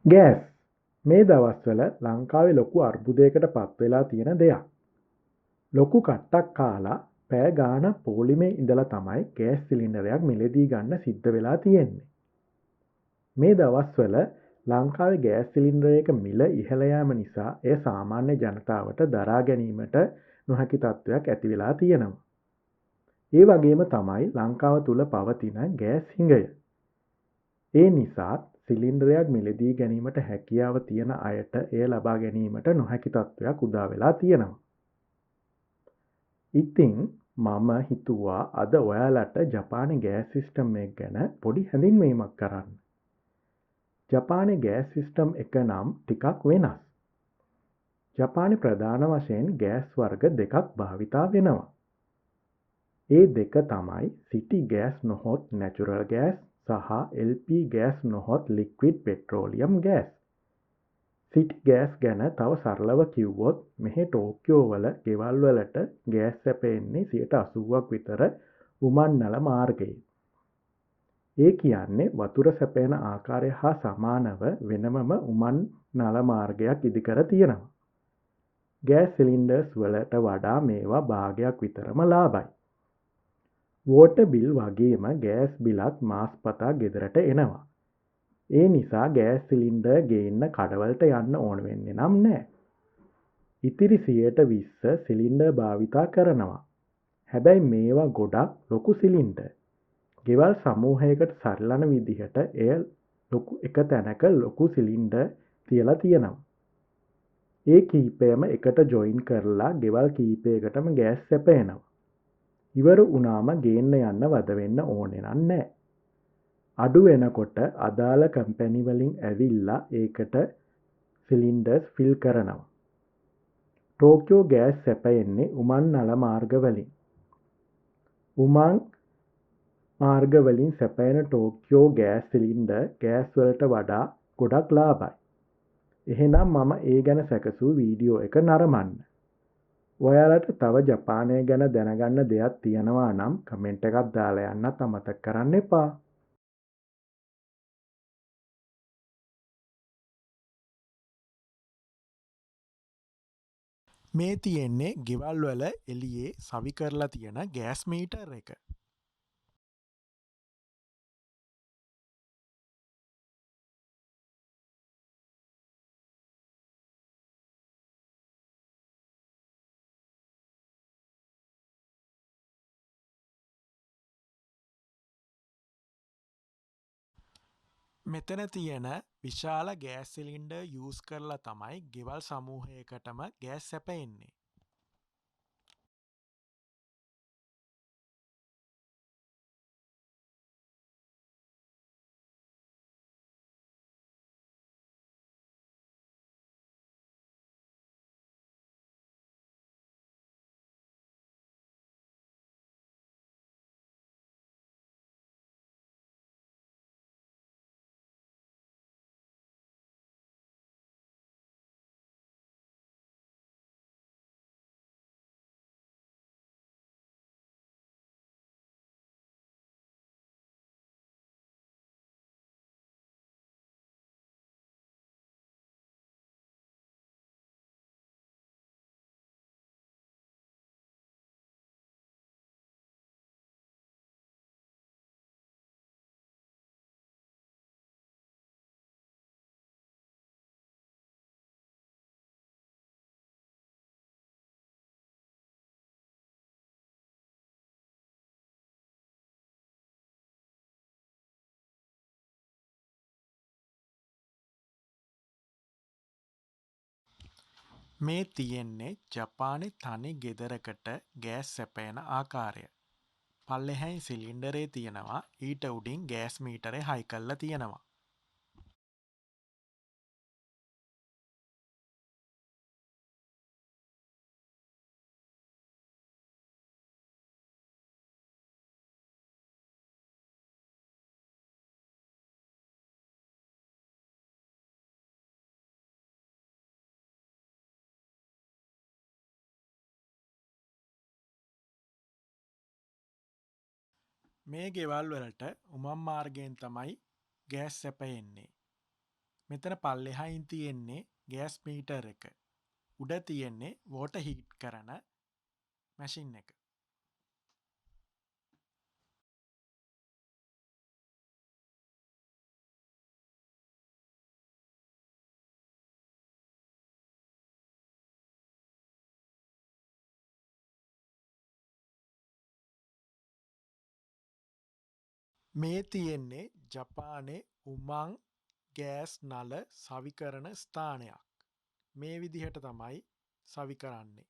Gas මේ දවස්වල ලංකාවේ ලොකු අර්බුදයකට පත්වෙලා තියෙන දෙයක්. ලොකු කට්ටක් කාලා පැය ගාණක් පෝලිමේ ඉඳලා තමයි ගෑස් සිලින්ඩරයක් මිලදී ගන්න සිද්ධ වෙලා තියෙන්නේ. මේ දවස්වල ලංකාවේ ගෑස් සිලින්ඩරයක මිල ඉහළ යාම නිසා එය සාමාන්‍ය ජනතාවට දරා ගැනීමට නොහැකි තත්ත්වයක් ඇති වෙලා තියෙනවා. ඒ වගේම තමයි ලංකාව තුල පවතින ගෑස් හිඟය. ඒ නිසාත් සිලින්ඩරයක් මිලදී ගැනීමට හැකියාව තියෙන අයට එය ලබා ගැනීමට නොහැකි තත්ත්වයක් උදා වෙලා තියෙනවා. ඉතින් මම හිතුවා අද ඔයාලට ජපානයේ ගෑස් සිස්ටම් එක ගැන පොඩි හැඳින්වීමක් කරන්න. ජපානයේ ගෑස් සිස්ටම් එක නම් ටිකක් වෙනස්. ජපානයේ ප්‍රධාන වශයෙන් ගෑස් වර්ග දෙකක් භාවිතා වෙනවා. ඒ දෙක තමයි සිටි ගෑස් නොහොත් නැචුරල් ගෑස් සහ LP ගෑස් නොහොත් ලික්විඩ් පෙට්‍රෝලියම් ගෑස්. සිටි ගෑස් ගැන තව සරලව කිව්වොත් මෙහි ටෝකියෝ වල ගෙවල් වලට ගෑස් සැපෙන්නේ 80%ක් විතර උමන් නල මාර්ගයේ. ඒ කියන්නේ වතුර සැපෙන ආකාරය හා සමානව වෙනමම උමන් නල මාර්ගයක් ඉදිකර තියෙනවා. ගෑස් සිලින්ඩර්ස් වලට වඩා මේවා භාගයක් විතරම ලාභයි. වෝටර් බිල් වගේම ගෑස් බිලත් මාස්පතා ගෙදරට එනවා. ඒ නිසා ගෑස් සිලින්ඩර් ගේන්න කඩවලට යන්න ඕන වෙන්නේ නම් නෑ. ඉතිරි 20% සිලින්ඩර් භාවිතා කරනවා. හැබැයි මේවා ගොඩක් ලොකු සිලින්ඩර්. ගෙවල් සමූහයකට සරිලන විදිහට එය ලොකු එක තැනක ලොකු සිලින්ඩර් තියලා තියෙනවා. ඒ කීපයම එකට ජොයින් කරලා ගෙවල් කීපයකටම ගෑස් සැපයනවා. ඉවර වුණාම ගේන්න යන්න වද වෙන්න ඕනේ නෑ. අඩු වෙනකොට අදාළ කම්පැනි වලින් ඇවිල්ලා ඒකට සිලින්ඩර්ස් ෆිල් කරනවා. ටෝකියෝ ගෑස් සැපයෙන්නේ උමන් නල මාර්ග වලින්. උමන් මාර්ග වලින් සැපයන ටෝකියෝ ගෑස් සිලින්ඩර් ගෑස් වලට වඩා ගොඩක් ලාභයි. එහෙනම් මම ඒ ගැන සැකසූ වීඩියෝ එක නරඹන්න. ඔයාලට තව ජපානය ගැන දැනගන්න දෙයක් තියෙනවා නම් කමෙන්ට් එකක් දාලා යන්නත් අමතක කරන්න එපා. මේ තියෙන්නේ ගෙවල් වල එළියේ සවි කරලා තියෙන ගෑස් මීටර් එක. මෙතන තියෙන විශාල ගෑස් සිලින්ඩර් යූස් කරලා තමයි ගෙවල් සමූහයකටම ගෑස් සැපෙන්නේ. මේ තියෙන්නේ ජපානයේ තනි ගෙදරකට ගෑස් සැපයන ආකාරය. පල්ලෙහැයින් සිලින්ඩරේ තියෙනවා ඊට උඩින් ගෑස් මීටරේ හයි කරලා තියෙනවා. මේ ගෙවල් වලට උමම් මාර්ගයෙන් තමයි ගෑස් සැපයෙන්නේ. මෙතන පල්ලෙහායින් තියෙන්නේ ගෑස් මීටර් එක. උඩ තියෙන්නේ වෝටර් හීට් කරන මැෂින් එක. මේ තියෙන්නේ ජපානයේ උමං ගෑස් නල සවි කරන ස්ථානයක්. මේ විදිහට තමයි සවි කරන්නේ.